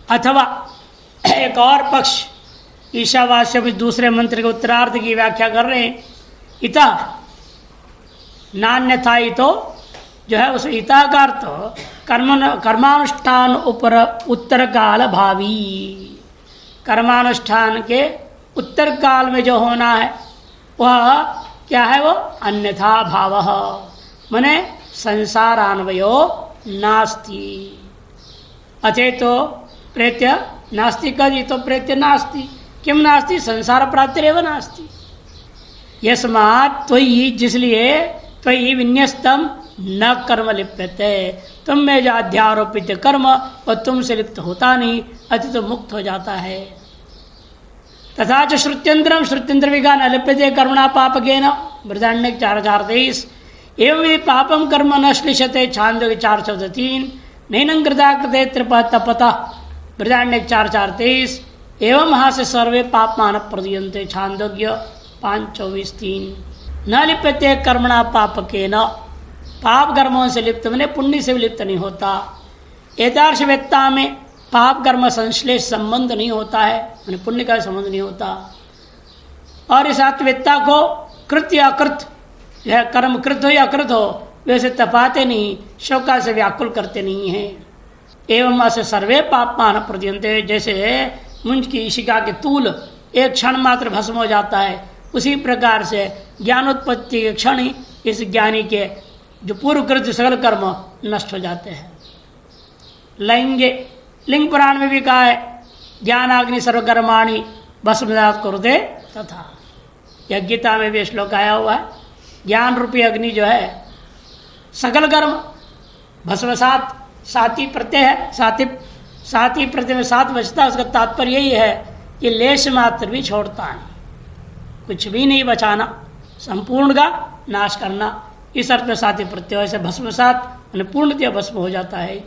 अथवा एक और पक्ष ईशावास्य में दूसरे मंत्र के उत्तरार्ध की व्याख्या कर रहे हैं। इता नान्यथा तो जो है उस इता का अर्थ कर्मानुष्ठान ऊपर उत्तर काल भावी, कर्मानुष्ठान के उत्तर काल में जो होना है वह क्या है, वो अन्यथा भाव, मने संसारान्वयो नास्ति। अचेतो प्रेत्य नास्ति कदी तो प्रेत्य नास्ति, किम नास्ति, संसार प्राप्तिरेव नास्ति। यस्मात् त्वयि, जिसलिए त्वयि विन्यस्तम न कर्म लिप्यते, तुम में जो अध्यारोपित कर्म वह तुमसे लिप्त होता नहीं, अति तो मुक्त हो जाता है। तथा च श्रुत्यंतरम, श्रुत्यंतर विगा न लिप्यते कर्मणा पापकेन, बृहदारण्यक 4:23। एवं यदि पापम कर्म न श्लिष्यते, छांदोग्य 4:14-3। नैनं कृता कृते तपतः, बृहदारण्यक 4:23। एवं यहाँ से सर्वे पापमान प्रदीयन्ते, छांदोग्य 5:24-3। न लिप्यते कर्मणा पापकेन, पाप कर्मों से लिप्त मैंने पुण्य से भी लिप्त नहीं होता। एतार्श वेत्ता में पाप कर्म संश्लेष संबंध नहीं होता है, मैंने पुण्य का संबंध नहीं होता। और इस आत्मवेत्ता को कृत या अकृत, यह कर्म कृत हो या अकृत हो, वैसे तपाते नहीं, शोका से व्याकुल करते नहीं हैं। एवं अस सर्वे पापमान प्रदीयन्ते, जैसे मुंज की इशिका के तूल एक क्षण मात्र भस्म हो जाता है, उसी प्रकार से ज्ञानोत्पत्ति के क्षण ही इस ज्ञानी के जो पूर्वकृत सकल कर्म नष्ट हो जाते हैं। लैंगे, लिंग पुराण में भी कहा है, ज्ञानाग्नि सर्वकर्माणि भस्मसात् कुरुते तथा। यह गीता में भी श्लोक आया हुआ है। ज्ञान रूपी अग्नि जो है सकल कर्म भस्मसात, साती प्रत्यय है, साती प्रत्यय में सात बचता है। उसका तात्पर्य यही है कि लेश मात्र भी छोड़ता है, कुछ भी नहीं बचाना, संपूर्ण का नाश करना। इस अर्थ में साथी प्रत्यय से भस्मसात पूर्णतया भस्म हो जाता है।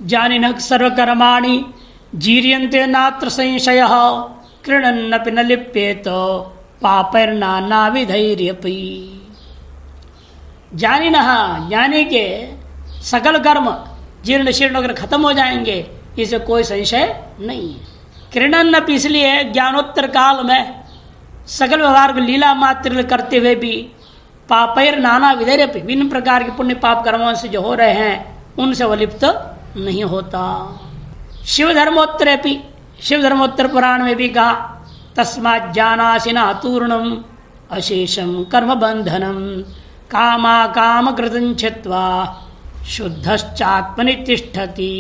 जानिन सर्वकर्माणि जीर्यन्ते नात्र संशयः, कृणन्नपि न लिप्येत पापैर्नानाविधैर्यपि। जानिनः, ज्ञानी के सकल कर्म जीर्ण शीर्ण होकर खत्म हो जाएंगे, इसे कोई संशय नहीं है। कृणन्नपि, इसलिए ज्ञानोत्तर काल में सकल व्यवहार को लीला मात्र करते हुए भी पापैर नाना विधैर्य, विभिन्न प्रकार के पुण्य पाप कर्मों से जो हो रहे हैं उनसे वो लिप्त नहीं होता। शिव धर्मोत्तरेपि, शिव धर्मोत्तर पुराण में भी कहा, तस्मात् जानासिना तूर्णम अशेषम कर्म बंधनम कामा काम कृतं छित्त्वा शुद्धश्चात्मनि तिष्ठति।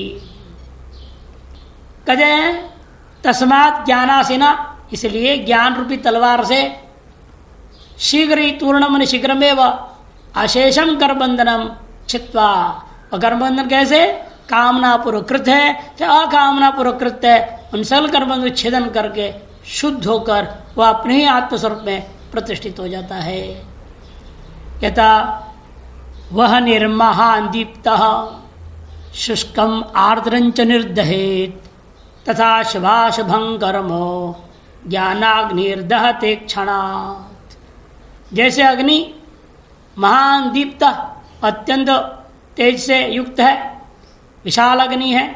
कहते हैं तस्मात् ज्ञानासिना, इसलिए ज्ञान रूपी तलवार से शीघ्र ही तूर्णम शीघ्रमेव अशेषम करबंधनम छित्त्वा। और करबंधन कैसे, कामना पूर्वकृत है या अकामना पूर्वकृत है, उन सकल कर्मबंधन छेदन करके शुद्ध होकर वह अपने ही आत्मस्वरूप में प्रतिष्ठित हो जाता है। यथा वह निर्महान दीप्तः शुष्कम आर्द्रंच निर्दहेत तथा शुभाशुभं कर्म ज्ञानाग्निर्दहते क्षणात्। जैसे अग्नि महान दीप्त अत्यंत तेज से युक्त है, विशाल अग्नि है,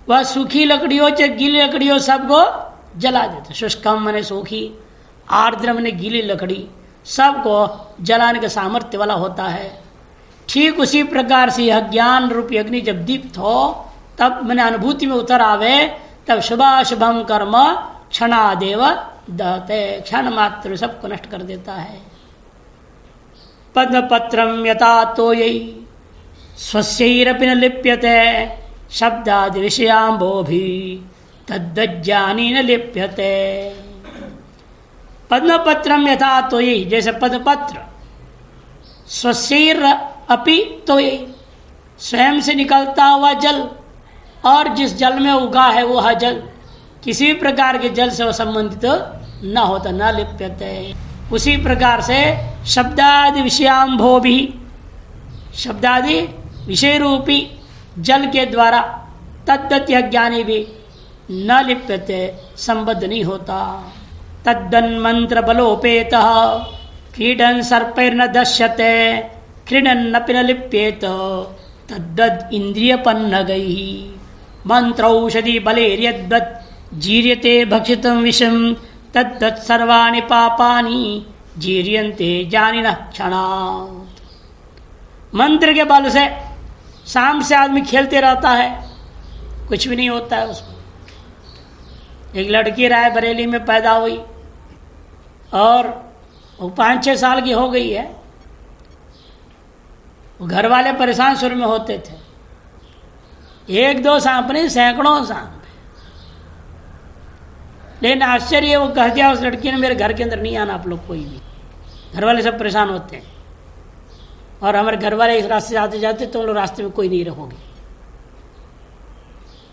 वह सूखी लकड़ियों से गीली लकड़ियों सबको जला देता। शुष्कम मने सूखी, आर्द्र मने गीली लकड़ी, सबको जलाने का सामर्थ्य वाला होता है। ठीक उसी प्रकार से यह ज्ञान रूपी अग्नि जब दीप्त हो, तब मैंने अनुभूति में उतर आवे, तब शुभाशुभम कर्म क्षणादेव दहते, क्षण मात्र सबको नष्ट कर देता है। पद्मपत्रम यथा तोयै स्वस्यैरपि न लिप्यते शब्दादि विषयांभोभि तद्वज्ञानी न लिप्यते। पद्मपत्रम यथा तोयै, जैसे पद्मपत्र स्वस्यैर अपि तोयै, स्वयं से निकलता हुआ जल और जिस जल में उगा है वह जल, किसी प्रकार के जल से वह संबंधित न होता, न लिप्यते। उसी प्रकार से शब्दादि विषयांभो भी, शब्दादि विषय रूपी जल के द्वारा तद्वत यह ज्ञानी भी न लिप्यते, संबद्ध नहीं होता। तद्दन मंत्र बलोपेतः क्रीडन सर्पैर्न दश्यते क्रीडन्नपि न लिप्येत तद्वद इंद्रिय पन्नगैः मंत्रौषधि बलेर्यद्वत् जीर्यते भक्षितं विषम तद्वत् सर्वाणि पापानि जीर्यन्ते जानिनः क्षणात्। मंत्र के बल से शाम से आदमी खेलते रहता है, कुछ भी नहीं होता है उसको। एक लड़की राय बरेली में पैदा हुई और वो 5-6 साल की हो गई है। वो घर वाले परेशान शुरू में होते थे, 1-2 सांप नहीं, सैकड़ों सांप। लेकिन आश्चर्य, वो कह दिया उस लड़की ने, मेरे घर के अंदर नहीं आना आप लोग कोई भी। घर वाले सब परेशान होते हैं और हमारे घर वाले इस रास्ते से आते जाते, तुम लोग रास्ते में कोई नहीं रहोगे।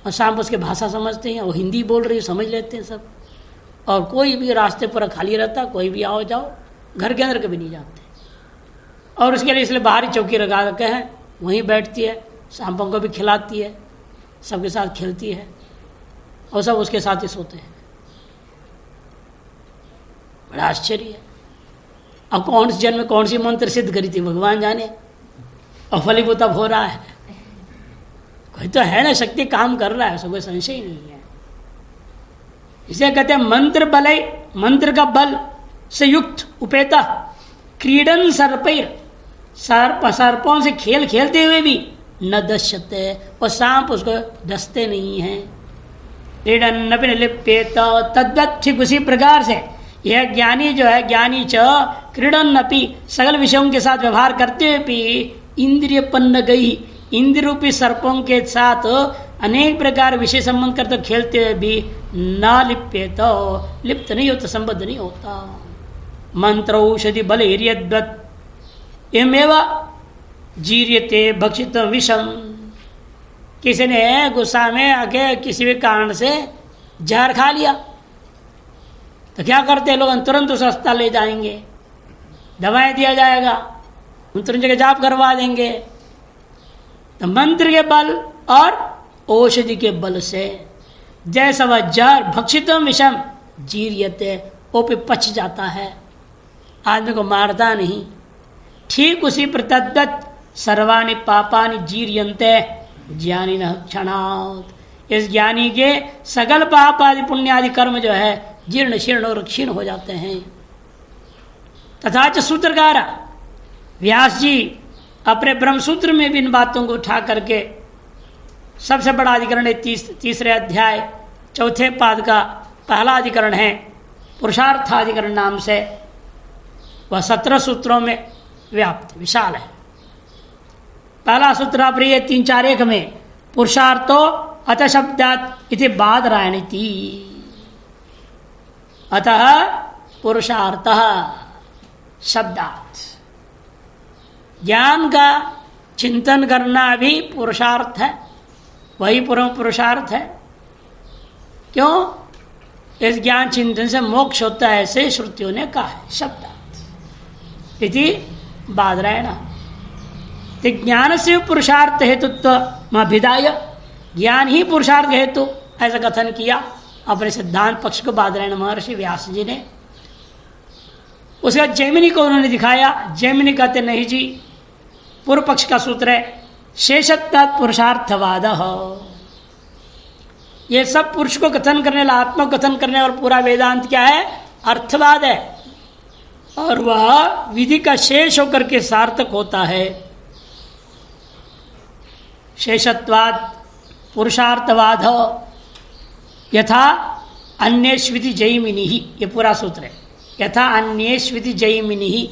और सांप उसके भाषा समझते हैं, वो हिंदी बोल रही है, समझ लेते हैं सब। और कोई भी रास्ते पूरा खाली रहता, कोई भी आओ जाओ, घर के अंदर कभी नहीं जाते। और उसके लिए इसलिए बाहर ही चौकी लगा रखे हैं, वहीं बैठती है, सांपों को भी खिलाती है, सबके साथ खेलती है और सब उसके साथ ही सोते हैं। बड़ा आश्चर्य है। अब कौन से जन्म में कौन सी मंत्र सिद्ध करी थी भगवान जाने, और फलीभूत अब हो रहा है। कोई तो है ना, शक्ति काम कर रहा है, उसको कोई संशय नहीं है। इसे कहते हैं मंत्र बलय, मंत्र का बल से युक्त उपेता क्रीडन सर्पैर, सर्पों से खेल खेलते हुए भी न दश्यते, और सांप उसको डसते नहीं हैं। क्रीडन न लिप्येत तद्वत्, ठीक उसी प्रकार से यह ज्ञानी जो है, ज्ञानी च क्रीडन अपि, सगल विषयों के साथ व्यवहार करते हुए भी इंद्रिय पन्न गई, इंद्र रूपी सर्पों के साथ अनेक प्रकार विषय संबंध करते खेलते हुए भी न लिप्येत, लिप्त नहीं होता, संबद्ध नहीं होता। मंत्र औषधि बल हिर्यद्वत् एमेव जीर्यते भक्षित विषम। किसी ने गुस्सा में आके किसी भी कारण से जहर खा लिया तो क्या करते हैं लोग, तुरंत उस अस्पताल ले जाएंगे, दवाएं दिया जाएगा, तुरंत जगह जाप करवा देंगे। तो मंत्र के बल और औषधि के बल से जैसा वह जहर भक्षितम विषम जीर्यते, वो पे पच जाता है, आदमी को मारता नहीं। ठीक उसी प्रतद्वत् सर्वाणि पापानि जीर्यन्ते ज्ञानिनः क्षणात्। इस ज्ञानी के सकल पाप आदि पुण्य आदि कर्म जो है जीर्ण शीर्ण और क्षीण हो जाते हैं। तथा च सूत्रकार व्यास जी अपने ब्रह्मसूत्र में भी इन बातों को उठा करके, सबसे बड़ा अधिकरण है तीसरे अध्याय 4 पाद का पहला अधिकरण है पुरुषार्थाधिकरण नाम से, वह 17 सूत्रों में व्याप्त विशाल है। पहला सूत्र अप्रिय 3-4-1 में पुरुषार्थो अथ शब्दात इति बादरायणीति, अतः पुरुषार्थः शब्दात, ज्ञान का चिंतन करना भी पुरुषार्थ है, वही पुरुषार्थ है। क्यों? इस ज्ञान चिंतन से मोक्ष होता है, ऐसे श्रुतियों ने कहा है। शब्दात इति बादरायण, ज्ञान से पुरुषार्थ हेतुत्व अभिधाय, ज्ञान ही पुरुषार्थ हेतु ऐसा कथन किया अपने सिद्धांत पक्ष को बादरायण महर्षि व्यास जी ने। उसका जैमिनी को उन्होंने दिखाया। जैमिनी कहते नहीं जी, पूर्व पक्ष का सूत्र है शेषत्वात् पुरुषार्थवाद। ये सब पुरुष को कथन करने वाला, आत्मा को कथन करने और पूरा वेदांत क्या है? अर्थवाद है, और वह विधि का शेष होकर के सार्थक होता है। शेषत्वाद पुरुषार्थवाद यथा अन्येष्विति जैमिनी ही, ये पूरा सूत्र है। यथा अन्येष्विति जैमिनी ही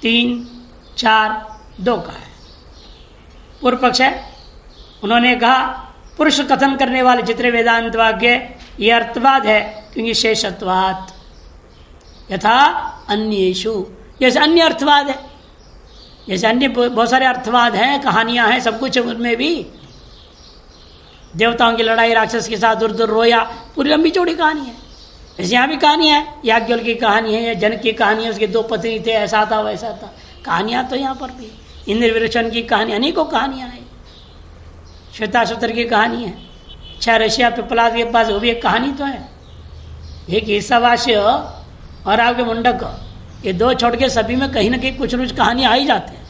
3-4-2 का है, पूर्व पक्ष है। उन्होंने कहा पुरुष कथन करने वाले जितने वेदांत वाक्य ये अर्थवाद है, क्योंकि शेषत्वात् यथा अन्येषु, जैसे अन्य अर्थवाद है, जैसे अन्य बहुत सारे अर्थवाद हैं, कहानियां हैं, सब कुछ उनमें भी। देवताओं की लड़ाई राक्षस के साथ दूर दूर रोया, पूरी लंबी चौड़ी कहानी है। जैसे यहाँ भी कहानी है, याज्ञवल्क्य की कहानी है, या जनक की कहानी है, उसके 2 पत्नी थे, ऐसा था वैसा था। कहानियां तो यहाँ पर भी, इंद्र विरोचन की कहानी, अनेकों कहानियां हैं। श्वेताश्वतर की कहानी है, 6 ऋषिया पिपलाद के पास, वो भी एक कहानी तो है। एक ईसावास्य और आपके मुंडक, ये 2 छोड़ के सभी में कहीं ना कहीं कुछ न कुछ कहानी आ ही जाते हैं।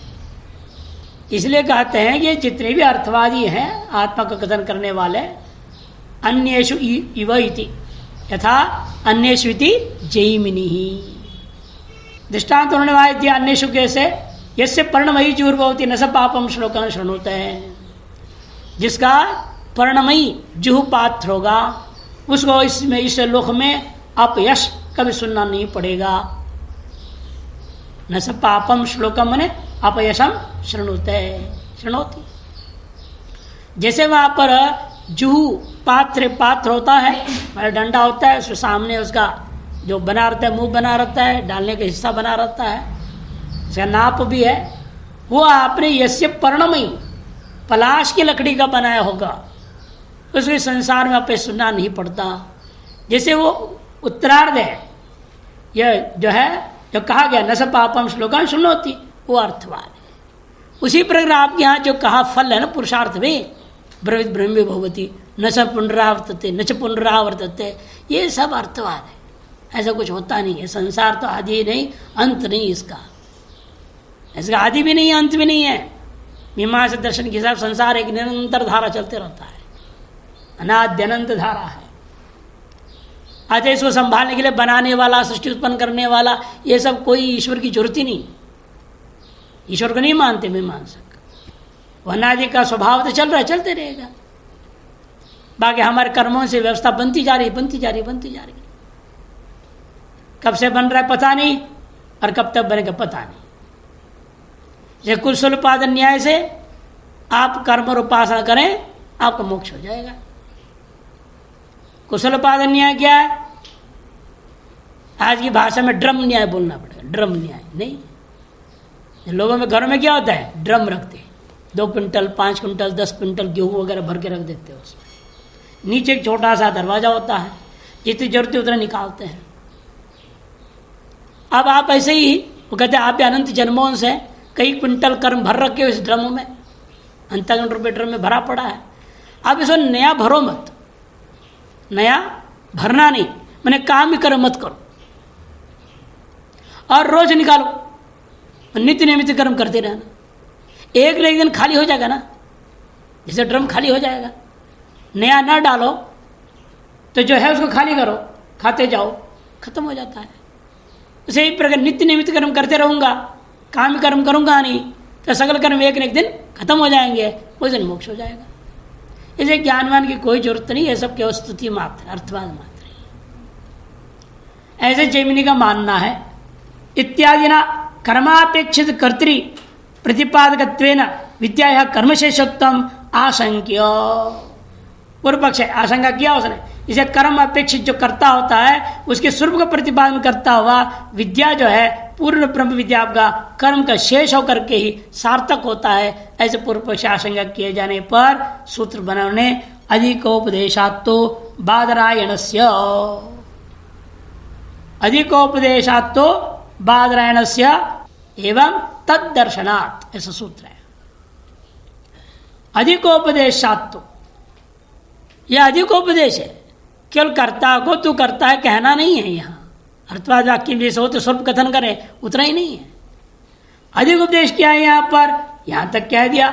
इसलिए कहते हैं कि जितने भी अर्थवादी हैं आत्मा का कथन करने वाले, अन्येषु इव इति यथा अन्येषु इति जैमिनी। दृष्टांत उन्होंने वाय दिया अन्येषु कैसे, यस्य पर्णमयी जुहुर्भवति न स पापम श्लोकं शृणुते हैं, जिसका पर्णमयी जुहु पात्र होगा उसको इसमें इस लोक में अपयश कभी सुनना नहीं पड़ेगा। न स पापम श्लोकम मने अपयशम शृणोति। जैसे वहां पर जुहू पात्र होता है, डंडा होता है, उसके सामने उसका जो बना रहता है, मुंह बना रहता है, डालने का हिस्सा बना रहता है, उसका नाप भी है, वो आपने यस्य पर्णमयी पलाश की लकड़ी का बनाया होगा, उसके संसार में आपे सुनना नहीं पड़ता। जैसे वो उत्तरार्ध है, यह जो है जो कहा गया न स पापम श्लोकं शृणोति, वो अर्थवाद है। उसी प्रकार आपके यहाँ जो कहा फल है ना पुरुषार्थ में, ब्रवित ब्रह्म भवति न स पुनरावर्तते न च पुनरावर्तते, ये सब अर्थवाद है। ऐसा कुछ होता नहीं है। संसार तो आदि नहीं अंत नहीं, इसका आदि भी नहीं अंत भी नहीं है। मीमांसा दर्शन के हिसाब संसार एक निरंतर धारा चलते रहता है, अनाद्य अनंत धारा है। आज इसको संभालने के लिए बनाने वाला, सृष्टि उत्पन्न करने वाला, ये सब कोई ईश्वर की जरूरत ही नहीं। ईश्वर को नहीं मानते मीमांसक। वनादि का स्वभाव तो चल रहा है, चलते रहेगा। बाकी हमारे कर्मों से व्यवस्था बनती जा रही। कब से बन रहा है पता नहीं, और कब तक बनेगा पता नहीं। ये कुशलोपादन न्याय से आप कर्म और उपासना करें, आपका मोक्ष हो जाएगा। कुशलोपादन न्याय क्या है? आज की भाषा में ड्रम न्याय बोलना पड़ेगा। ड्रम न्याय नहीं, लोगों में घरों में क्या होता है, ड्रम रखते हैं, 2 क्विंटल 5 क्विंटल 10 क्विंटल गेहूं वगैरह भर के रख देते हैं। उसमें नीचे एक छोटा सा दरवाजा होता है, जितनी जरूरत है उतना निकालते हैं। अब आप ऐसे ही, वो कहते हैं आप भी अनंत जन्मों से कई क्विंटल कर्म भर रखे हो इस ड्रम में, अंतगण रुपये ड्रम में भरा पड़ा है। अब इसको नया भरो मत, नया भरना नहीं, मैंने काम ही कर्म मत करो, और रोज निकालो, नित्य नियमित कर्म करते रहना। एक न एक दिन खाली हो जाएगा ना, जैसे ड्रम खाली हो जाएगा। नया ना डालो तो जो है उसको खाली करो, खाते जाओ, खत्म हो जाता है। उसे एक प्रकार नित्य नियमित कर्म करते रहूंगा, काम कर्म करूंगा नहीं, तो सकल कर्म एक न एक दिन खत्म हो जाएंगे, उस दिन मोक्ष हो जाएगा। इसे ज्ञानवान की कोई जरूरत नहीं है, सब केवल स्तुति मात्र, अर्थवाद मात्र है। ऐसे जैमिनी का मानना है। इत्यादि ना कर्मापेक्षित कर्तृ प्रतिपादकत्वेन विद्या कर्मशेषोत्तम आशंक्य। पूर्व पक्ष है, आशंका किया उसने, इसे कर्म अपेक्षित जो करता होता है उसके स्वरूप का प्रतिपादन करता हुआ विद्या जो है पूर्ण ब्रह्म विद्या का कर्म का शेष होकर के ही सार्थक होता है। ऐसे पूर्व पक्ष आशंका किए जाने पर सूत्र बनाने अधिकोपदेशात्तो बादरायणस्य, अधिकोपदेशात्तो बादरायणस्य एवं तद्दर्शनात्, ऐसा सूत्र है। अधिकोपदेशात्तो, यह अधिकोपदेश है, केवल कर्ता को तू करता है कहना नहीं है। यहाँ अर्थवाद वाक्य जैसे हो तो स्वरूप कथन करे, उतना ही नहीं है। अधिक उपदेश क्या है यहाँ पर? यहाँ तक कह दिया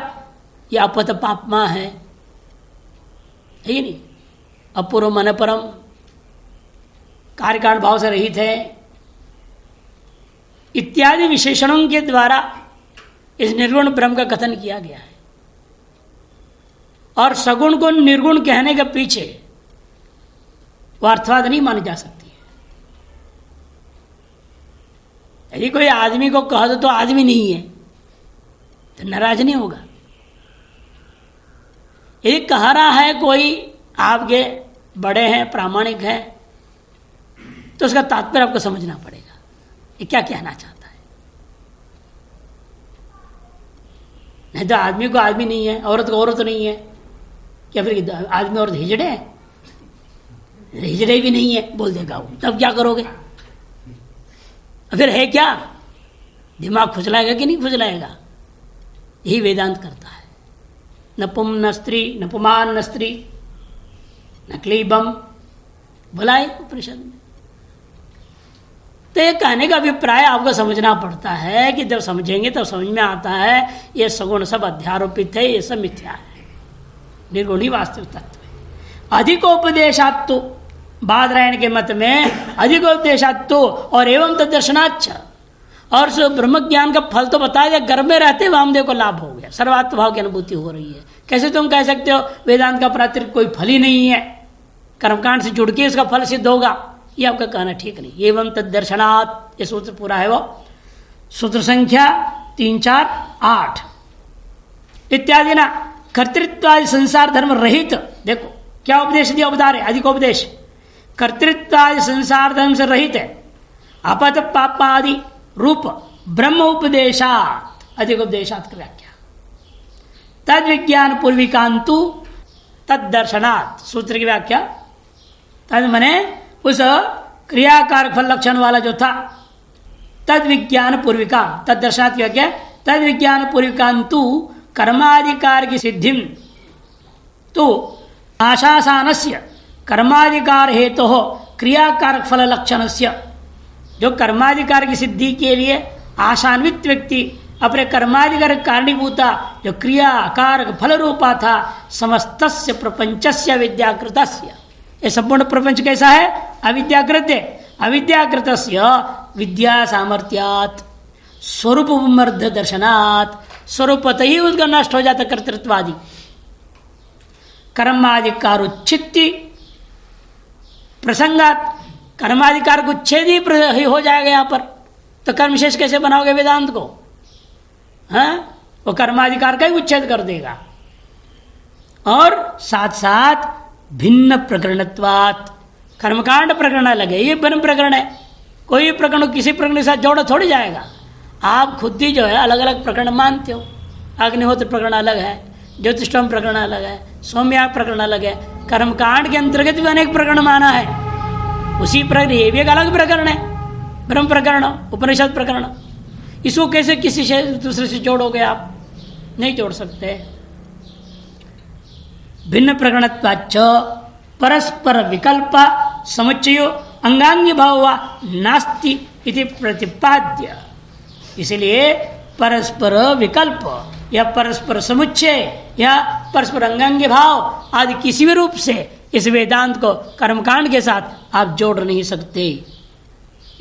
ये अपत पापमा है ही नहीं, अपूर्व मन परम, कार्यकारण भाव से रहित है, इत्यादि विशेषणों के द्वारा इस निर्गुण ब्रह्म का कथन किया गया है। और सगुण को निर्गुण कहने के पीछे वह अर्थवाद नहीं मानी जा सकती है। यदि कोई आदमी को कह दो तो आदमी नहीं है तो नाराज नहीं होगा। यदि कह रहा है कोई आपके बड़े हैं, प्रामाणिक हैं, तो उसका तात्पर्य आपको समझना पड़ेगा ये क्या कहना चाहता है। नहीं तो आदमी को आदमी नहीं है, औरत को औरत नहीं है, क्या फिर आदमी औरत हिजड़े हैं? हिजड़े भी नहीं है बोल देगा वो, तब क्या करोगे? फिर है क्या? दिमाग खुजलाएगा कि नहीं खुजलाएगा? यही वेदांत करता है। न पुम न स्त्री, न पुमान न स्त्री, न क्लीबम, बोला है उपनिषद में। तो ये कहने का अभिप्राय आपको समझना पड़ता है कि जब समझेंगे तब समझ में आता है ये सगुण सब अध्यारोपित है, ये सब मिथ्या है, निर्गुणी वास्तविक तत्व है। अधिकोपदेशात्तु बादरायण के मत में अधिकोपदेशात्तु और एवं तदर्शनाच्छ, और सो ब्रह्म ज्ञान का फल तो बताया गया, गर्भ में रहते वामदेव को लाभ हो गया, सर्वात्म भाव की अनुभूति हो रही है। कैसे तुम कह सकते हो वेदांत का प्रातिरिक कोई फल ही नहीं है, कर्मकांड से जुड़ के इसका फल सिद्ध होगा, ये आपका कहना ठीक नहीं। एवं तदर्शनात्, ये सूत्र पूरा है वो, सूत्र संख्या 3, 4, 8 इत्यादि ना। कर्तृत्वादि संसार धर्म रहित, देखो क्या उपदेश दिया, अवतार है अधिकोपदेश, कर्तृत्वादि संसार धर्म से रहित है, अपत पापादि रूप ब्रह्म उपदेशात, अधिकोपदेशात की व्याख्या, तद विज्ञान पूर्विकांतु तद दर्शनात्, सूत्र की व्याख्या, तद मने उस क्रियाकार फल लक्षण वाला जो था, तद विज्ञान पूर्विका, तद दर्शनात् की व्याख्या, तद विज्ञान पूर्विकांतु कर्माधिकार की सिद्धि तो आशासानस्य कर्माधिकार हेतु हो क्रियाकार फल लक्षण से, जो कर्माधिकार की सिद्धि के लिए आशान्वित व्यक्ति अपने कर्माधिकार कारणीभूता जो क्रियाकार फल रूपा था, समस्तस्य प्रपंचस्य विद्याकृतस्य, ये संपूर्ण प्रपंच कैसा है, अविद्याकृत है, अविद्याकृतस्य विद्या सामर्थ्यात् स्वरूप मर्द दर्शनात्, स्वरूपत ही उसका नष्ट हो जाता कर्तृत्वादि, कर्माधिकार उच्छित्ति प्रसंगात, कर्माधिकार को उच्छेद ही हो जाएगा यहाँ पर, तो कर्म विशेष कैसे बनाओगे वेदांत को, हाँ वो कर्माधिकार का ही उच्छेद कर देगा। और साथ साथ भिन्न प्रकरणत्वात्, कर्मकांड प्रकरण अलग है, ये भिन्न प्रकरण है, कोई प्रकरण किसी प्रकरण के साथ जोड़ा थोड़ी जाएगा। आप खुद ही जो है अलग अलग प्रकरण मानते हो, अग्निहोत्र प्रकरण अलग है, ज्योतिष्ठोम प्रकरण अलग है, सौम्याग प्रकरण अलग है, कर्मकांड के अंतर्गत भी अनेक प्रकरण माना है, उसी प्रकरण ये भी एक अलग प्रकरण है, ब्रह्म प्रकरण, उपनिषद प्रकरण, इसको कैसे किसी से दूसरे से जोड़ोगे आप, नहीं जोड़ सकते। भिन्न प्रकरणत्वाच्च परस्पर विकल्प समुच्चयो अंगांगी भाव नास्ति इति प्रतिपाद्य, इसलिए परस्पर विकल्प या परस्पर समुच्चय या परस्पर अंगांगी भाव आदि किसी भी रूप से इस वेदांत को कर्मकांड के साथ आप जोड़ नहीं सकते।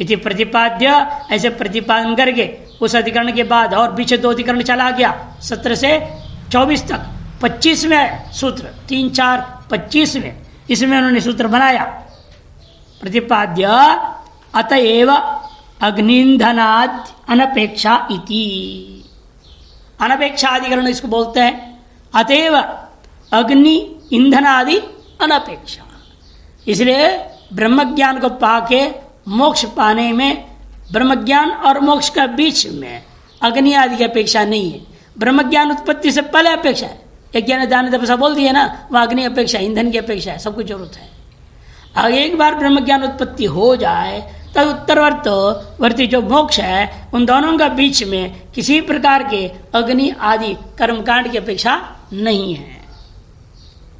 इति प्रतिपाद्य, ऐसे प्रतिपादन करके उस अधिकरण के बाद और पीछे 2 अधिकरण चला गया 17 से 24 तक, 25वें सूत्र 3, 4, 25वें, इसमें उन्होंने सूत्र बनाया प्रतिपाद्य अतएव अग्निंधनाद अनपेक्षा इति, अनपेक्षा अधिकरण इसको बोलते हैं, अतएव अग्नि ईंधनादि अनपेक्षा, इसलिए ब्रह्मज्ञान को पाके मोक्ष पाने में ब्रह्मज्ञान और मोक्ष का बीच में अग्नि आदि की अपेक्षा नहीं है, ब्रह्मज्ञान उत्पत्ति से पहले अपेक्षा है, एक ज्ञान दान तपस्या बोल दिए ना, वह अग्नि अपेक्षा ईंधन की अपेक्षा है, सब कुछ जरूरत है। अगर एक बार ब्रह्मज्ञान उत्पत्ति हो जाए तब उत्तरवर्ती जो मोक्ष है उन दोनों का बीच में किसी प्रकार के अग्नि आदि कर्मकांड की अपेक्षा नहीं है।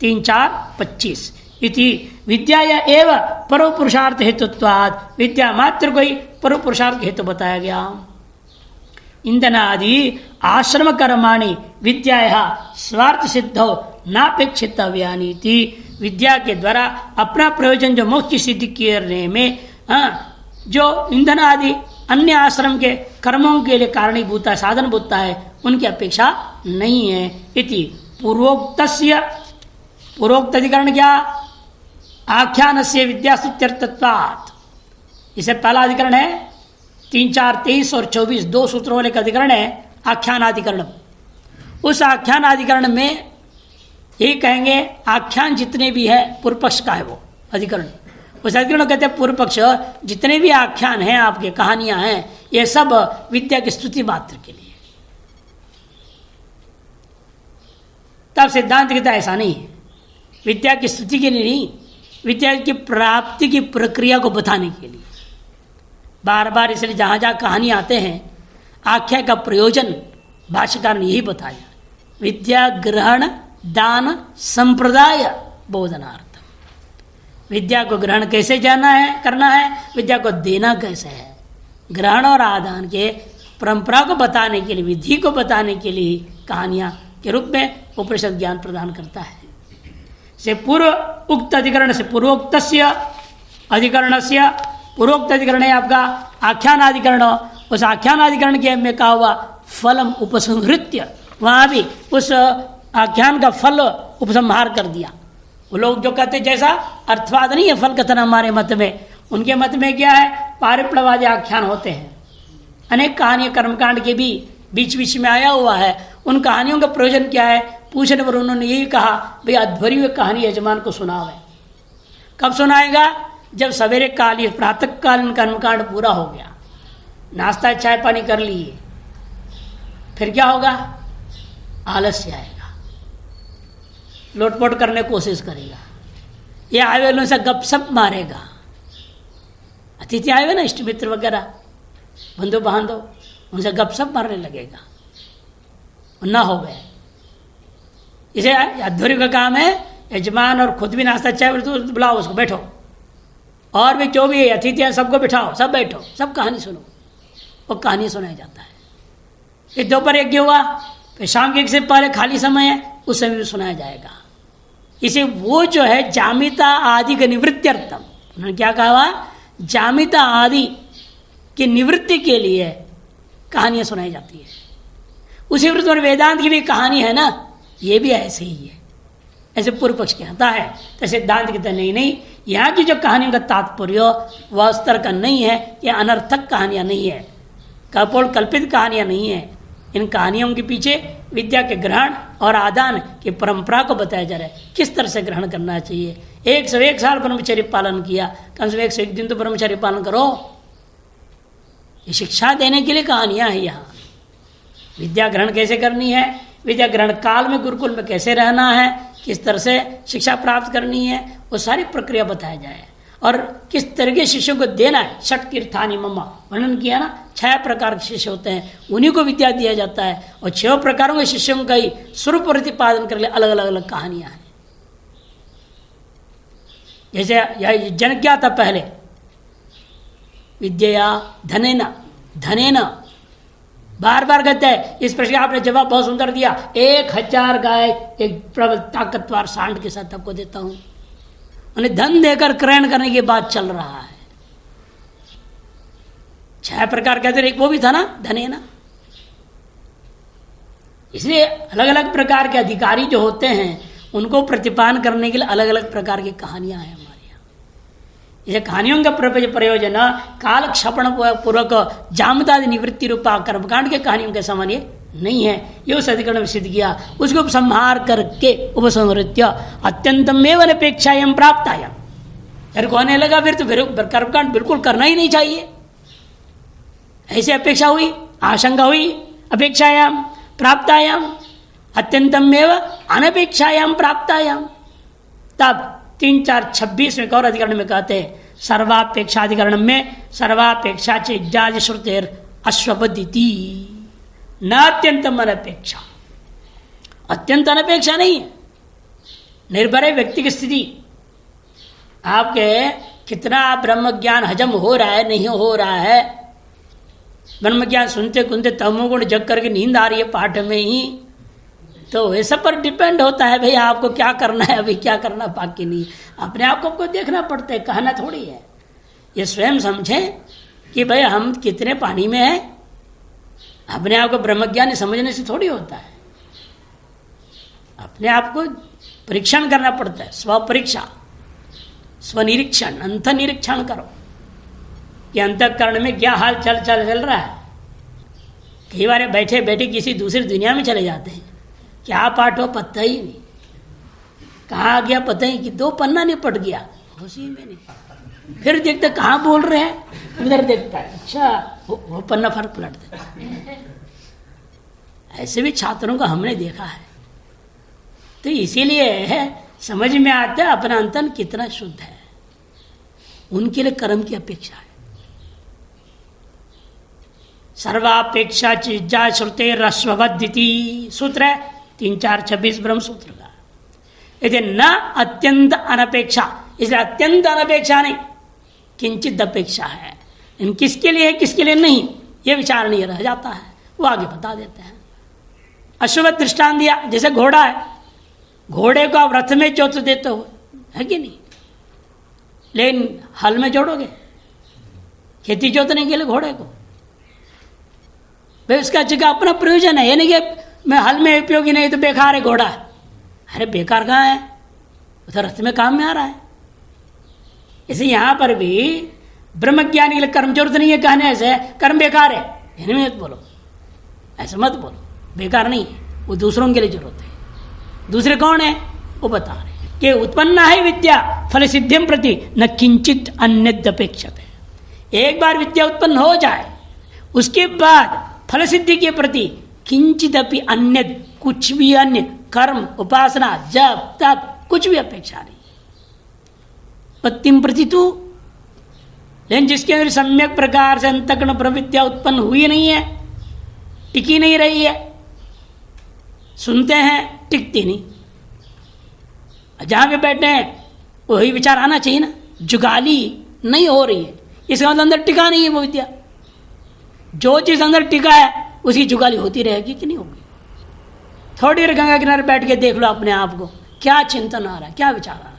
3, 4, 25 इति विद्या एवं परो पुरुषार्थ हेतुत्वाद, विद्या मात्र को ही परो पुरुषार्थ हेतु बताया गया। ईंधन आदि आश्रम कर्माणि विद्या स्वार्थ सिद्धो नापेक्षितव्यानि, विद्या के द्वारा अपना प्रयोजन जो मोक्ष की सिद्धि करने में जो ईंधन आदि अन्य आश्रम के कर्मों के लिए कारणीभूत साधनभूत है उनकी अपेक्षा नहीं है। इति पूर्वोक्तस्य, पूर्वोक्त अधिकरण क्या, आख्यानस्य विद्यास्तुत्यर्थत्वात्, इसे पहला अधिकरण है 3, 4, 23 और 24 2 सूत्रों वाले का अधिकरण है आख्यानाधिकरण। उस आख्यानाधिकरण में यही कहेंगे आख्यान जितने भी है पूर्व पक्ष का है वो अधिकरण, उस अधिकरण कहते हैं पूर्व पक्ष जितने भी आख्यान हैं आपके कहानियां हैं ये सब विद्या की स्तुति मात्र के लिए। तब सिद्धांत कहता है ऐसा नहीं है, विद्या की स्तुति के लिए नहीं, विद्या की प्राप्ति की प्रक्रिया को बताने के लिए। बार बार इसलिए जहाँ जहाँ कहानी आते हैं आख्या का प्रयोजन भाष्यकार ने यही बताया, विद्या ग्रहण दान संप्रदाय बोधनार्थ। विद्या को ग्रहण कैसे जाना है करना है, विद्या को देना कैसे है, ग्रहण और आदान के परंपरा को बताने के लिए, विधि को बताने के लिए कहानियां के रूप में उपनिषद ज्ञान प्रदान करता है। से पूर्व उक्त अधिकरण से पूर्वोक्त अधिकरण से पूर्वोक्त अधिकरण है आपका आख्यानाधिकरण। उस आख्यानाधिकरण के में कहा हुआ फलम उपसंहृत्य, वहां भी उस आख्यान का फल उपसंहार कर दिया। वो लोग जो कहते जैसा अर्थवाद नहीं है फल कथन हमारे मत में, उनके मत में क्या है, पारिप्लवादी आख्यान होते हैं। अनेक कहानियां कर्मकांड के भी बीच बीच में आया हुआ है। उन कहानियों का प्रयोजन क्या है, पूछने पर उन्होंने यही कहा भाई अध्वरी हुई कहानी यजमान को सुनावे। कब सुनाएगा, जब सवेरे कालीन प्रातः कालीन कर्मकांड पूरा हो गया, नाश्ता चाय पानी कर लिए, फिर क्या होगा, आलस्य आएगा, लोटपोट करने की कोशिश करेगा, ये आए हुए से गपशप मारेगा। अतिथि आए हुए ना, इष्ट मित्र वगैरह, बंधु बांधव, उनसे गपशप मारने लगेगा, ना हो गए। इसे अध्वर्य का काम है, यजमान और खुद भी नाश्ता चाय तो बुलाओ उसको, बैठो, और भी जो भी अतिथि हैं सबको बिठाओ, सब बैठो, सब कहानी सुनो। और कहानी सुनाया जाता है। ये दोपहर यज्ञ हुआ, फिर शाम के एक से पहले खाली समय है, उस समय भी सुनाया जाएगा। इसे वो जो है जामिता आदि का निवृत्त्यर्थम, उन्होंने क्या कहा, जामिता आदि की निवृत्ति के लिए कहानियां सुनाई जाती है। उसी वृत्त में वेदांत की भी कहानी है ना, ये भी ऐसे ही है। ऐसे पूर्व पक्ष कहता है, तो सिद्धांत कहता नहीं, यहाँ की जो कहानियों का तात्पर्य वह स्तर का नहीं है, ये अनर्थक कहानियां नहीं है, कपोल कल्पित कहानियां नहीं है। इन कहानियों के पीछे विद्या के ग्रहण और आदान की परंपरा को बताया जा रहा है, किस तरह से ग्रहण करना चाहिए। 101 साल ब्रह्मचर्य पालन किया, कम से कम 101 दिन तो ब्रह्मचर्य पालन करो। ये शिक्षा देने के लिए कहानियां हैं। यहाँ विद्या ग्रहण कैसे करनी है, विद्या ग्रहण काल में गुरुकुल में कैसे रहना है, किस तरह से शिक्षा प्राप्त करनी है, वो सारी प्रक्रिया बताया जाए। और किस तरह के शिष्यों को देना है। षट तीर्थानि मम वर्णन किया ना, 6 प्रकार के शिष्य होते हैं, उन्हीं को विद्या दिया जाता है। और 6 प्रकारों के शिष्यों का ही स्वरूप प्रतिपादन करने अलग अलग अलग कहानियां हैं। जैसे यह जन क्या था पहले, विद्या धनेना धनेना, बार बार कहते हैं। इस प्रश्न आपने जवाब बहुत सुंदर दिया। 1000 गाय एक प्रबल ताकतवर सांड के साथ आपको देता हूं, उन्हें धन देकर क्रयण करने की बात चल रहा है। 6 प्रकार कहते हैं, वो भी था ना धनेना। इसलिए अलग अलग प्रकार के अधिकारी जो होते हैं उनको प्रतिपादन करने के लिए अलग अलग प्रकार की कहानियां हैं हमारे यहाँ। ये कहानियों का प्रयोजन काल क्षपण पूर्वक जामतादि निवृत्ति रूपा कर्मकांड के कहानियों के समान ये नहीं है। ये उस अधिकरण में सिद्ध किया, उसको संहार करके उपसंहृत्य अत्यंतमेव अनपेक्षायां प्राप्तायां। फिर कहने लगा फिर तो फिर कर्मकांड बिल्कुल करना ही नहीं चाहिए, ऐसे अपेक्षा हुई, आशंका हुई। अपेक्षायां प्राप्तायां अत्यंतमेव अनपेक्षायां प्राप्तायां। तब 3, 4, 26 में और अधिकरण में कहते हैं, सर्वापेक्षा अधिकरण में सर्वापेक्षा चिज्जाज श्रुतेर अश्वपदिति न अत्यंतम अनपेक्षा। अत्यंत अनपेक्षा नहीं है, निर्भर है व्यक्ति की स्थिति। आपके कितना ब्रह्म ज्ञान हजम हो रहा है, नहीं हो रहा है। ब्रह्म ज्ञान सुनते सुनते तमोगुण जग करके नींद आ रही है पाठ में ही, तो ये सब पर डिपेंड होता है भाई आपको क्या करना है, अभी क्या करना बाकी नहीं। अपने आप को देखना पड़ता है, कहना थोड़ी है। ये स्वयं समझें कि भाई हम कितने पानी में हैं। अपने आप को ब्रह्मज्ञानी समझने से थोड़ी होता है, अपने आप को परीक्षण करना पड़ता है। स्वपरीक्षा, स्वनिरीक्षण, अंत निरीक्षण करो कि अंतःकरण में क्या हाल चल रहा है। कई बार बैठे बैठे किसी दूसरी दुनिया में चले जाते हैं, क्या पाठ हो पता ही नहीं, कहाँ आ गया पता ही कि 2 पन्ना नहीं पढ़ गया, होशी में नहीं। फिर देखते कहाँ बोल रहे हैं, उधर देखता है, अच्छा वो पन्ना फर्क पलट देता। ऐसे भी छात्रों को हमने देखा है। तो इसीलिए समझ में आता है अपना अंतन कितना शुद्ध है। उनके लिए कर्म की अपेक्षा है। सर्वापेक्षा चिज्जा श्रुते रस्ववद्दिति सूत्र है 3, 4, 26 ब्रह्म सूत्र का। यदि न अत्यंत अनपेक्षा, इसलिए अत्यंत अनपेक्षा नहीं, किंचित अपेक्षा है। किसके लिए है किसके लिए नहीं, ये विचार नहीं रह जाता है, वो आगे बता देते हैं। अश्वत्थ दृष्टांत दिया, जैसे घोड़ा है, घोड़े को आप रथ में जोत देते हो, है कि नहीं, लेकिन हल में जोड़ोगे खेती जोतने के लिए घोड़े को, भाई उसका जगह अपना प्रयोजन है, ये नहीं कि मैं हल में उपयोगी नहीं तो बेकार है घोड़ा। अरे बेकार कहाँ है, उधर रथ में काम में आ रहा है। इसे यहां पर भी ब्रह्मज्ञानी के लिए कर्म जरूरत नहीं है कहने से कर्म बेकार है, इन्हें मत बोलो, ऐसा मत बोलो, बेकार नहीं है, वो दूसरों के लिए जरूरत है। दूसरे कौन है वो बता रहे कि उत्पन्न है विद्या फल सिद्धिम प्रति न किंचित अन्यद अपेक्षते। एक बार विद्या उत्पन्न हो जाए उसके बाद फल सिद्धि के प्रति किंचित अपि अन्य, कुछ भी अन्य कर्म उपासना जप तप कुछ भी अपेक्षा नहीं। उत्पत्तिम प्रति तू, लेकिन जिसके अंदर सम्यक प्रकार से अंतःकरण प्रविद्या उत्पन्न हुई नहीं है, टिकी नहीं रही है, सुनते हैं टिकती नहीं, जहां पे बैठे हैं वही विचार आना चाहिए ना, जुगाली नहीं हो रही है, इसका मतलब अंदर टिका नहीं है वो विद्या। जो चीज अंदर टिका है उसकी जुगाली होती रहेगी कि नहीं होगी। थोड़ी देर गंगा किनारे बैठ के देख लो अपने आप को, क्या चिंतन आ रहा है, क्या विचार आ रहा है।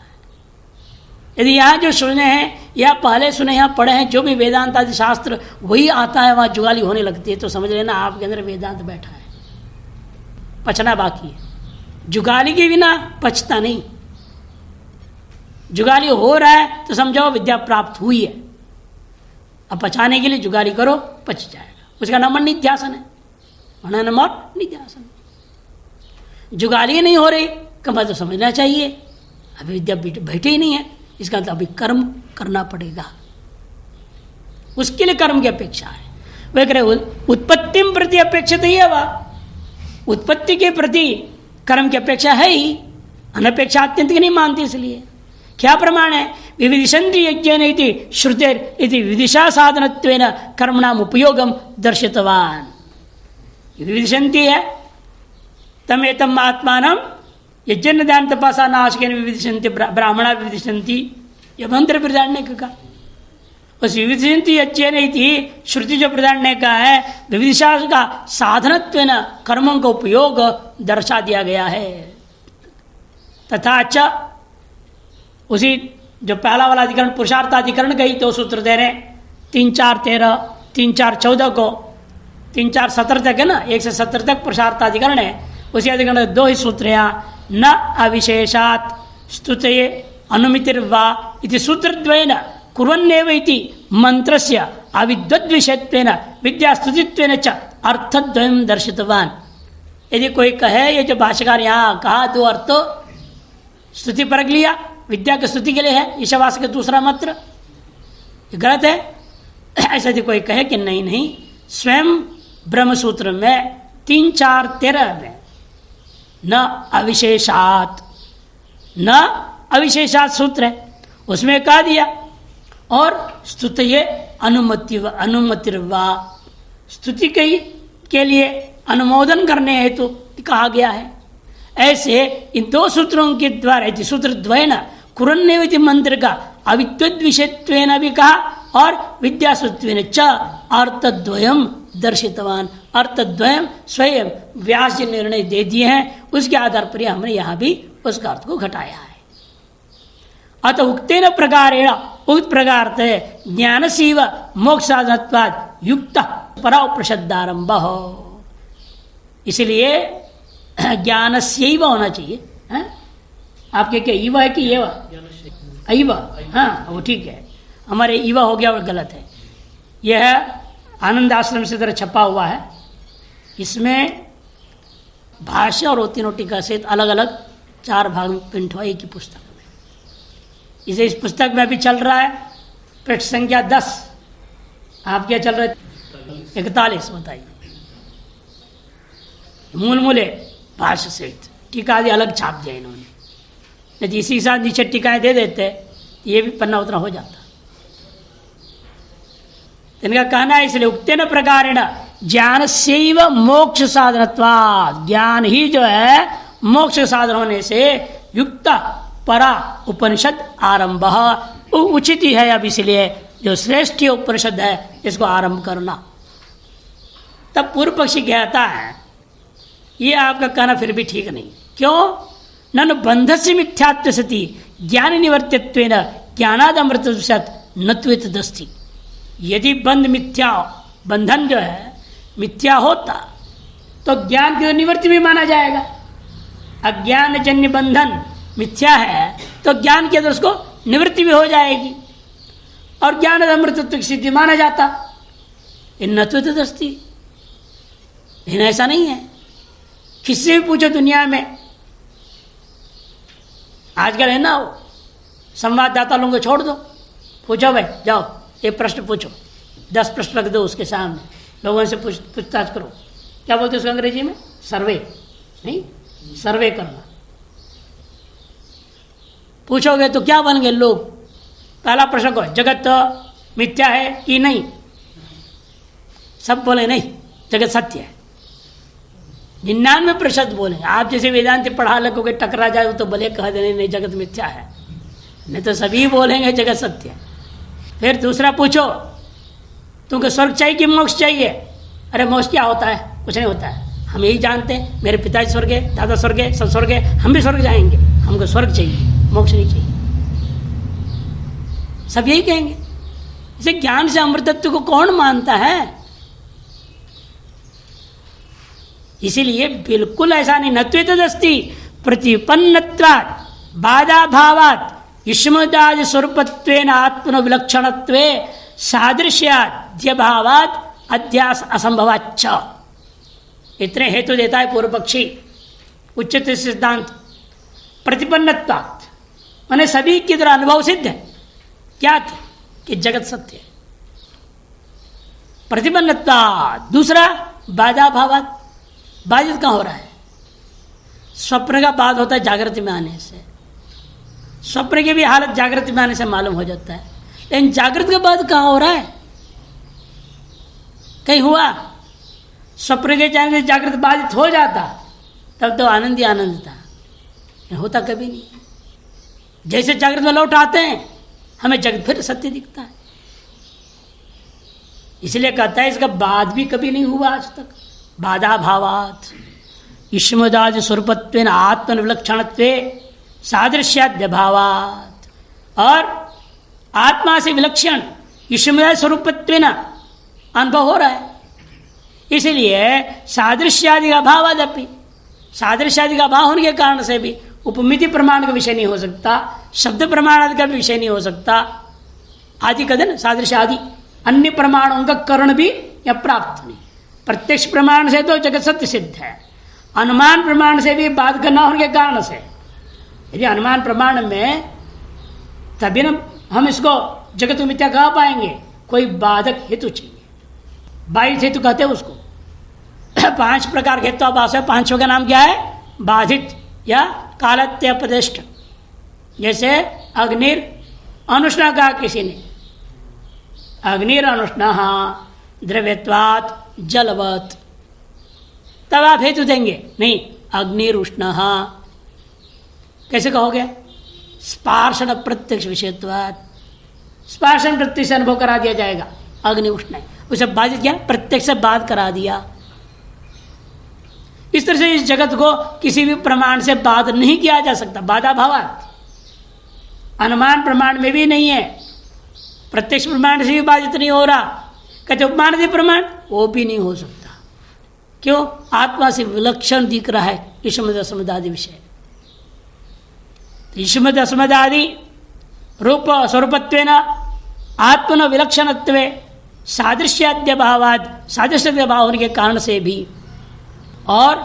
यदि यहाँ जो सुने हैं या पहले सुने यहाँ पढ़े हैं, जो भी वेदांत आदि शास्त्र वही आता है, वहां जुगाली होने लगती है, तो समझ लेना आपके अंदर वेदांत बैठा है, पचना बाकी है। जुगाली के बिना पचता नहीं, जुगाली हो रहा है तो समझो विद्या प्राप्त हुई है। अब पचाने के लिए जुगाली करो, पच जाएगा, उसका नाम निध्यासन है, नाम और निध्यासन। जुगाली नहीं हो रही कब तो समझना चाहिए अभी विद्या बैठे ही नहीं है, इसका मतलब अभी कर्म करना पड़ेगा, उसके लिए कर्म की अपेक्षा है। वह कह रहे उत्पत्ति प्रति अपेक्षित ही है, वह उत्पत्ति के प्रति कर्म की अपेक्षा है ही, अनपेक्षा अत्यंत नहीं मानती। इसलिए क्या प्रमाण है, विविदिशन्ति यज्ञेन इति श्रुतेर इति विदिशा साधनत्वेन कर्मणाम उपयोगम दर्शितवान। विविदिशन्ति है तम एतम आत्मानम यज्ञ दान तपसा नाशकेन विविदिशन्ति ब्राह्मणा विविदिशन्ति, यह मंत्र प्रधान ने कहा। उस विविदिशन्ति यज्ञेन इति श्रुति जो प्रधान ने कहा है, विविदिशा का साधनत्वेन कर्मों का उपयोग दर्शा दिया गया है। तथा च उसी जो पहला वाला अधिकरण पुरुषार्थाधिकरण गई तो सूत्र दे रहे 3, 4, 13, 3, 4, 14 को 3, 4, 17 तक है ना, 1 से 17 तक पुरुषार्थाधिकरण है। उसी अधिकरण 2 ही सूत्र यहाँ न अविशेषात स्तुतये अनुमितिर्वा इति सूत्रद्वयेन कुर्वन्नेव इति मंत्रस्य अविद्वद्विषयत्वेन विद्यास्तुतित्वेन च अर्थद्वयं दर्शितवान। यदि कोई कहे ये जो भाष्यकार यहाँ कहा दो अर्थ स्तुति परख लिया, विद्या की स्तुति के लिए है, ईशावास का दूसरा मंत्र, ये गलत है। ऐसा यदि कोई कहे कि नहीं नहीं, स्वयं ब्रह्मसूत्र में 3, 4, 13 में न अविशेषात सूत्र है, उसमें कहा दिया और स्तुतये अनुमतिर्वा, स्तुति के लिए अनुमोदन करने हेतु कहा गया है। ऐसे इन 2 सूत्रों के द्वारा सूत्र द्वयन कुरन्नेविति मंत्र का अविद्वद विषयत्वेन भी कहा और विद्यासुत्वेन च अर्थद्वयम दर्शितवान। अर्थद्वयम स्वयं व्यास जी निर्णय दे दिए हैं, उसके आधार पर हमने यहाँ भी उसका अर्थ को घटाया है। अतः उक्तेन प्रकारेण उक्त प्रकार से ज्ञान सीव मोक्ष साधनत्वाद युक्त पराप्रशद्धारंभ हो, इसलिए ज्ञान से होना चाहिए है? आपके क्या ईवा है कि ये ईवा? हाँ वो ठीक है, हमारे ईवा हो गया और गलत है। यह आनंद आश्रम से तरह छपा हुआ है, इसमें भाष्य और तीनों टीका सहित अलग अलग 4 भाग में प्रिंट हुआ एक ही पुस्तक में। इसे इस पुस्तक में अभी चल रहा है पृष्ठ संख्या 10, आप क्या चल रहा है 41, बताइए। मूल भाष्य सहित टीका आदि अलग छाप दिया इन्होंने, यदि इसी के साथ नीचे टीकाएं दे देते ये भी पन्ना उतना हो जाता। इनका कहना है इसलिए उक्तेन प्रकारेण ज्ञान सेव मोक्ष साधनत्वात्, ज्ञान ही जो है मोक्ष साधन होने से युक्त परा उपनिषद आरंभ उचित ही है। अब इसलिए जो श्रेष्ठ उपनिषद है इसको आरंभ करना। तब पूर्व पक्षी कहता है ये आपका कहना फिर भी ठीक नहीं। क्यों? ननु बंधस्य मिथ्यात्व सति ज्ञान निवर्तित्वेन ज्ञानाद अमृत नत्वित दस्ति। यदि बंध मिथ्या, बंधन जो है मिथ्या होता तो ज्ञान की निवृत्ति भी माना जाएगा। अज्ञान जन्य बंधन मिथ्या है तो ज्ञान के अंदर उसको निवृत्ति भी हो जाएगी और ज्ञान अमृतत्व की सिद्धि माना जाता। इन नत्वित दस्ति, लेकिन ऐसा नहीं है। किससे भी पूछो दुनिया में, आजकल है ना वो संवाददाता लोगों को छोड़ दो, पूछो भाई जाओ एक प्रश्न पूछो, 10 प्रश्न रख दो उसके सामने, लोगों से पूछताछ करो। क्या बोलते उसको अंग्रेजी में? सर्वे, नहीं सर्वे करना। पूछोगे तो क्या बन गए लोग? पहला प्रश्न को जगत मिथ्या है कि नहीं? सब बोले नहीं जगत सत्य है। 99% बोले। आप जैसे वेदांत पढ़ा लगोगे टकरा जाए तो भले कह देने नहीं जगत मिथ्या है, नहीं तो सभी बोलेंगे जगत सत्य है। फिर दूसरा पूछो तुमको स्वर्ग चाहिए कि मोक्ष चाहिए? अरे मोक्ष क्या होता है? कुछ नहीं होता है, हम यही जानते हैं, मेरे पिताजी स्वर्ग है, दादा स्वर्ग है, सब स्वर्ग है, हम भी स्वर्ग जाएंगे, हमको स्वर्ग चाहिए, मोक्ष नहीं चाहिए। सब यही कहेंगे। इसे ज्ञान से अमृतत्व को कौन मानता है? इसीलिए बिल्कुल ऐसा नहीं। नत्वित दस्ति प्रतिपन्नत्वात् बाधा भावात् युष्मदादि स्वरूपत्वेन आत्मनो विलक्षणत्वे सादृश्याद्य भावात् अध्यास असंभवाच्च। इतने हेतु देता है पूर्व पक्षी उच्चत सिद्धांत। प्रतिपन्नत्वात् माने सभी की तरह अनुभव सिद्ध है क्या थे कि जगत सत्य है। प्रतिपन्नत्वात् दूसरा बाधा भावात्, बाधित कहाँ हो रहा है? स्वप्न का बाध होता है जागृति में आने से, स्वप्न की भी हालत जागृति में आने से मालूम हो जाता है, लेकिन जागृत का बाध कहाँ हो रहा है? कहीं हुआ? स्वप्न के जाने से जागृत बाधित हो जाता तब तो आनंद ही आनंद था, होता कभी नहीं। जैसे जागृत में लौट आते हैं हमें जगत फिर सत्य दिखता है। इसलिए कहता है इसका बाध भी कभी नहीं हुआ आज तक। बाधा भावात् युष्मदादि स्वरूपत्वेन आत्मन विलक्षणत्वे सादृश्याद्य भावात्, और आत्मा से विलक्षण युष्मदादि स्वरूपत्वेन अनुभव हो रहा है। इसलिए सादृश्यादि का अभावादपि, सादृश्यादि का अभाव होने के कारण से भी उपमिति प्रमाण का विषय नहीं हो सकता, शब्द प्रमाण आदि का भी विषय नहीं हो सकता। आदि का दिन सादृश्य आदि अन्य प्रमाणों का कर्ण भी या प्राप्त नहीं। प्रत्यक्ष प्रमाण से तो जगत सत्य सिद्ध है, अनुमान प्रमाण से भी बाधक न होने के कारण से। यदि अनुमान प्रमाण में तभी न हम इसको जगत मिथ्या कह पाएंगे, कोई बाधक हेतु चाहिए। 22 हेतु कहते हैं उसको। 5 प्रकार के हेतुआभास है। 5 का नाम क्या है? बाधित या कालत्यपदिष्ट। जैसे अग्निर अनुष्णा कहा किसी ने, अग्निर अनुष्णा द्रव्यत्वात् जलवत, तब आप हेतु देंगे नहीं अग्निर उष्ण। कैसे कहोगे? स्पार्शन प्रत्यक्ष विषयत्वात्, स्पार्शन प्रत्यक्ष अनुभव करा दिया जाएगा। अग्नि उष्ण है, उसे बाधित किया, प्रत्यक्ष से बाध करा दिया। इस तरह से इस जगत को किसी भी प्रमाण से बाध नहीं किया जा सकता। बाधा भावात् अनुमान प्रमाण में भी नहीं है, प्रत्यक्ष प्रमाण से भी बाधित नहीं हो रहा। कहते उपमानादि प्रमाण वो भी नहीं हो सकता। क्यों? आत्मा से विलक्षण दिख रहा है युष्मद अस्मदादि विषय। युष्मद अस्मदादि रूप स्वरूपत्वेन आत्मन विलक्षणत्वे सादृश्याद्य भावाद, सादृश्य भाव होने के कारण से भी। और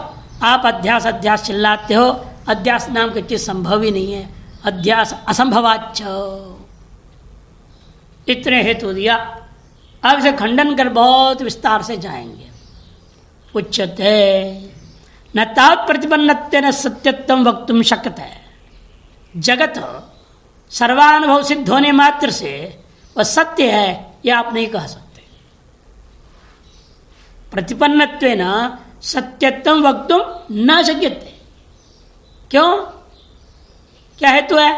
आप अध्यास अध्यास चिल्लाते हो, अध्यास नाम की चीज संभव ही नहीं है, अध्यास असंभवाच्च। इतने हेतु दिया। अब इसे खंडन कर बहुत विस्तार से जाएंगे। उच्यते न तावत् प्रतिपन्नत्वेन सत्यत्वं वक्तुं शक्यते। जगत सर्वानुभव सिद्ध होने मात्र से वह सत्य है यह आप नहीं कह सकते। प्रतिपन्नत्वेन सत्यत्वं वक्तुं न शक्यते। क्यों? क्या हेतु है?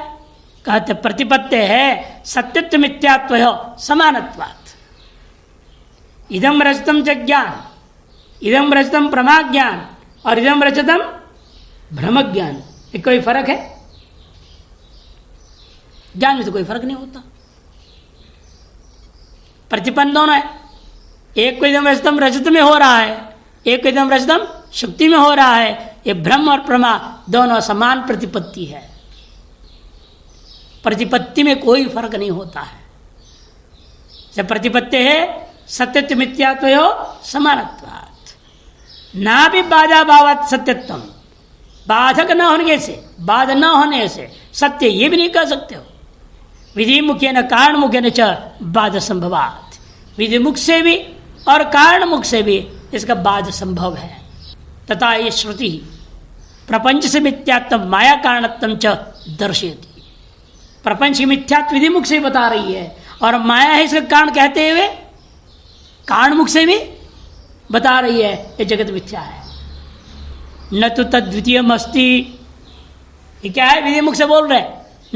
कहते प्रतिपत्ति है सत्यत्व मिथ्यात्व समानत्वात्। इदम रजतम च ज्ञान, इदम रजतम प्रमा ज्ञान और इदम रजतम भ्रम ज्ञान, ये कोई फर्क है? ज्ञान में तो कोई फर्क नहीं होता, प्रतिपन्न दोनों है। एक को इदम रजतम रजत में हो रहा है, एक को इदम रजतम शुक्ति में हो रहा है। ये भ्रम और प्रमा दोनों समान प्रतिपत्ति है, प्रतिपत्ति में कोई फर्क नहीं होता है। जब प्रतिपत्ति है सत्यत्व मिथ्यात्व समानत्वात्, ना भी बाधा भावात् सत्यत्वम, बाधक न होने से, बाध न होने से सत्य ये भी नहीं कह सकते हो। विधि मुखे न कारण मुखे न च बाध संभवात्, विधि मुख से भी और कारण मुख से भी इसका बाध संभव है। तथा ये श्रुति प्रपंच से मिथ्यात्व माया कारणत्व च दर्शयति, प्रपंच की मिथ्यात्व विधि मुख से बता रही है और माया है इसका कारण कहते हुए कारण मुख से भी बता रही है ये जगत मिथ्या है। न तो तद द्वितीयम अस्ति, ये क्या है विधि मुख से बोल रहे,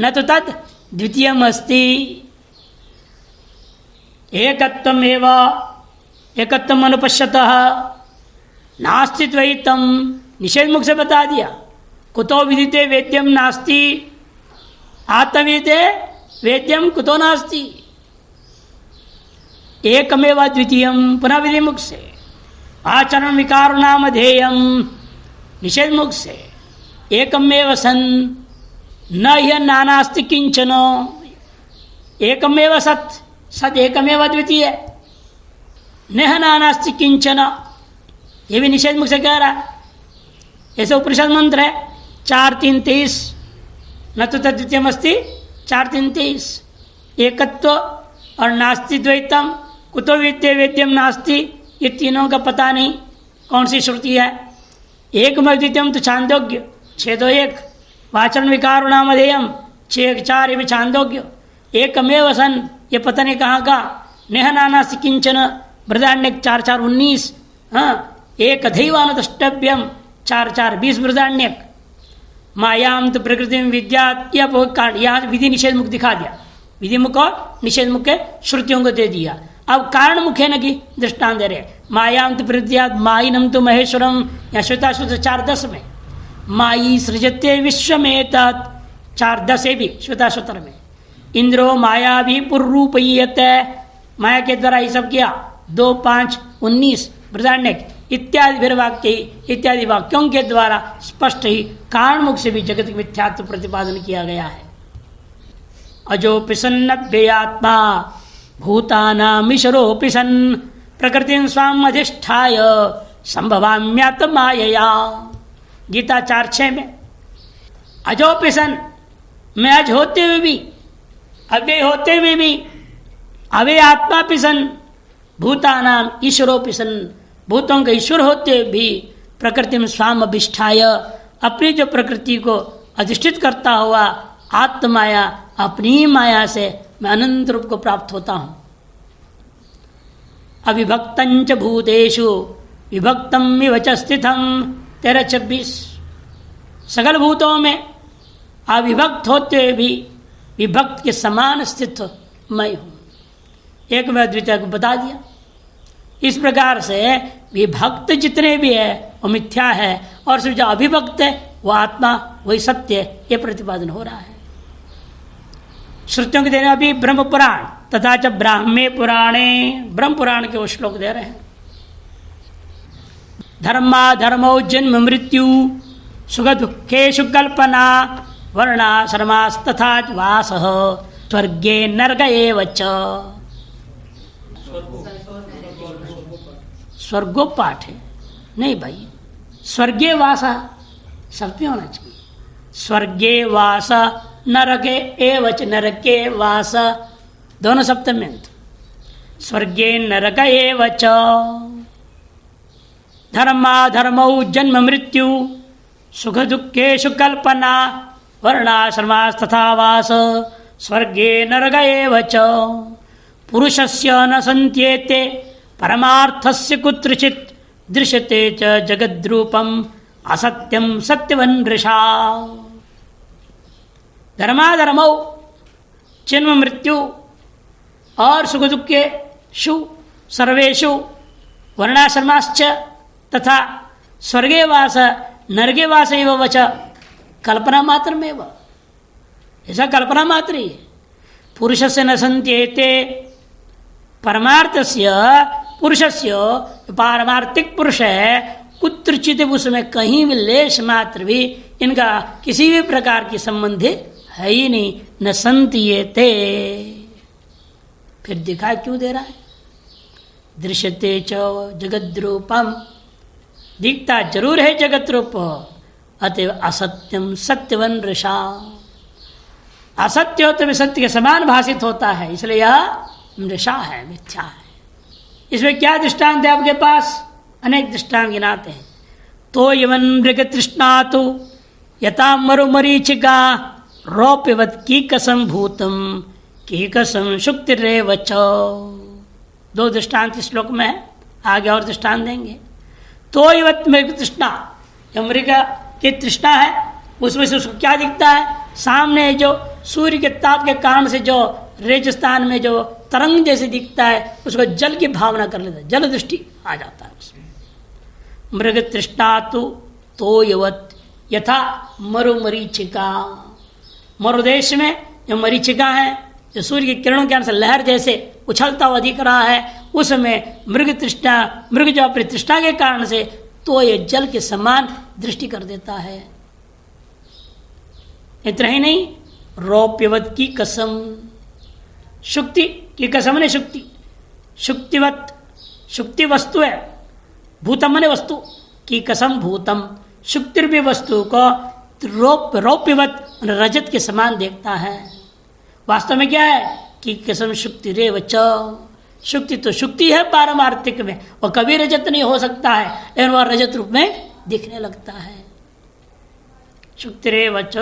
न तो तद द्वितीयम अस्ति, एकत्वम एव एकत्वम अनुपश्यतः नास्ति द्वैतम, निषेध मुख से बता दिया। कुतो विदिते वेद्यम नास्ति, आत्मविदिते वेद्यम कुतो नास्ति, एकमेव द्वितीयम पुनः विधि मुख से। आचरण विकार नाम ध्येयम, निषेध मुख से। एकमेव सन न यह नानास्ति किंचन, एकमेव सत, सत एकमेव द्वितीय, न नानास्ति किंचन, ये भी निषेध मुख से कह रहा है। ऐसे उपनिषद मंत्र है 4:3-23, न तो तद्वितीयम अस्ति 4:3-23, एकत्व और नास्ति द्वैतम, कुतो विद्ये वेद्यम नास्ति, ये तीनों का पता नहीं कौन सी श्रुति है। एकमेव द्वितीयम तो छांदोग्य 6:1, वाचन विकार नामधेयम 6:4, ये भी छांदोग्य। एकमेव सन, ये पता नहीं कहाँ का। नेह नानास्ति किंचन, बृहदारण्यक 4:4-19, हाँ एक दैवानुष्टव्यम 4:4-20 बृहदारण्यक। मायाम तो प्रकृति में विद्यात, यह कारण यहाँ विधि निषेध मुख दिखा दिया, विधि मुख और निषेध मुख के श्रुतियों को दे दिया। अब कारण मुखे न की दृष्टांत दे रहे, मायाम तो प्रकृतियात मायिनम तो महेश्वरम, या श्वेताश्वत 4:10 में मायी सृजते विश्व में तत् 4:10 भी श्वेताश्वतर में। इंद्रो माया भी पुरूपयत, माया के द्वारा ये सब किया 2:5-19 बृहदारण्यक इत्यादि फिर वाक्य इत्यादि वाक्यों के द्वारा स्पष्ट ही कारण मुख से भी जगत के मिथ्यात्व प्रतिपादन किया गया है। अजोपि सन्नभ्ययात्मा भूतानामीश्वरोऽपि सन् प्रकृतिं स्वाम अधिष्ठाय संभवाम्यात्मायया, गीता 4:6 में। अजोपि सन, मैं अज होते हुए भी, अव्यय होते हुए भी, अव्यय आत्मा पिसन, भूतानाम ईश्वरोऽपि सन्, भूतों के ईश्वर होते भी, प्रकृति में स्वाम अभिष्ठाय, अपनी जो प्रकृति को अधिष्ठित करता हुआ आत्माया, अपनी माया से मैं अनंत रूप को प्राप्त होता हूं। अविभक्तंच भूतेषु विभक्तम विवच स्थितम 13:26, सकल भूतों में अविभक्त होते हुए भी विभक्त के समान स्थित मैं हूं। एक में द्वितीय को बता दिया। इस प्रकार से विभक्त जितने भी है वो मिथ्या है, और सिर्फ जो अभिभक्त है वो आत्मा वही सत्य है, ये प्रतिपादन हो रहा है। श्रुतियों के देने अभी ब्रह्म पुराण तथा च ब्राह्मे पुराणे, ब्रह्म पुराण के वो श्लोक दे रहे हैं। धर्मा धर्मो जन्म मृत्यु सुख दुखेषु कल्पना वर्णाश्रमास्तथा वास स्वर्गे नरक एव च। स्वर्गोपाठ है नहीं भाई, स्वर्गे वासा शब्द होना चाहिए। स्वर्गे वास नरके एवच, नरके वास दोनों सप्तम में। स्वर्गे नरक एवच। धर्मा धर्मौ जन्म मृत्यु सुख दुखेषु कल्पना वर्णाश्रमास्तथा वास स्वर्गे नरक एवच। पुरुषस्य न सन्त्येते परमार्थस्य कुत्रचित् दृश्यते च जगद्रूपम असत्यम सत्यवनृषा। धर्माधर्मौ जन्म मृत्यु और सुख दुख के शु सर्वेशु वर्णाश्रमाश्च तथा स्वर्गे वास नरके वास एवं वच कल्पना मात्र में ऐसा कल्पना मात्र ही है। पुरुष से न संत्येते परमार्थस्य पुरुषस्य पारमार्थिक पुरुष है कुत्रचित उसमें कहीं भी लेश मात्र भी इनका किसी भी प्रकार की संबंध है ही नहीं। न संत्येते फिर दिखाई क्यों दे रहा है? दृश्यते च जगद्रूपम दिखता जरूर है जगत रूप अतएव असत्यम सत्यवन ऋषा असत्य हो तो सत्य के समान भाषित होता है इसलिए यह मृषा है मिथ्या है। इसमें क्या दृष्टांत है आपके पास? अनेक दृष्टांत गिनाते हैं। तो यवन मृग तृष्णा तो यथा मरुमरीचिका रोप्यवत की कसम भूतम की कसम शुक्तिरेव च। दो दृष्टांत इस श्लोक में है, आगे और दृष्टांत देंगे। तो यवत मृग तृष्णा, जो मृग की तृष्णा है उसमें से उसको क्या दिखता है? सामने जो सूर्य के ताप के कारण से जो रेगिस्तान में जो तरंग जैसे दिखता है उसको जल की भावना कर लेता है, जल दृष्टि आ जाता है उसमें। मृग तृष्णा तो यवत यथा मरुमरीचिका, मरुदेश में जो मरीचिका है जो सूर्य की किरणों के अनुसार लहर जैसे उछलता हुआ दिख रहा है उसमें मृग तृष्णा, मृग जो अपनी तृष्णा के कारण से तो ये जल के समान दृष्टि कर देता है। इतना ही नहीं, रौप्यवत की कसम, शुक्ति की कसम ने शुक्ति, शुक्तिवत शुक्ति वस्तु है, भूतम ने वस्तु की कसम भूतम, शुक्ति भी वस्तु को रौप्यवत रजत के समान देखता है। वास्तव में क्या है कि कसम शुक्ति रे वच, शुक्ति तो शुक्ति है पारमार्थिक में, और कभी रजत नहीं हो सकता है लेकिन वह रजत रूप में दिखने लगता है। शुक्ति रे वच।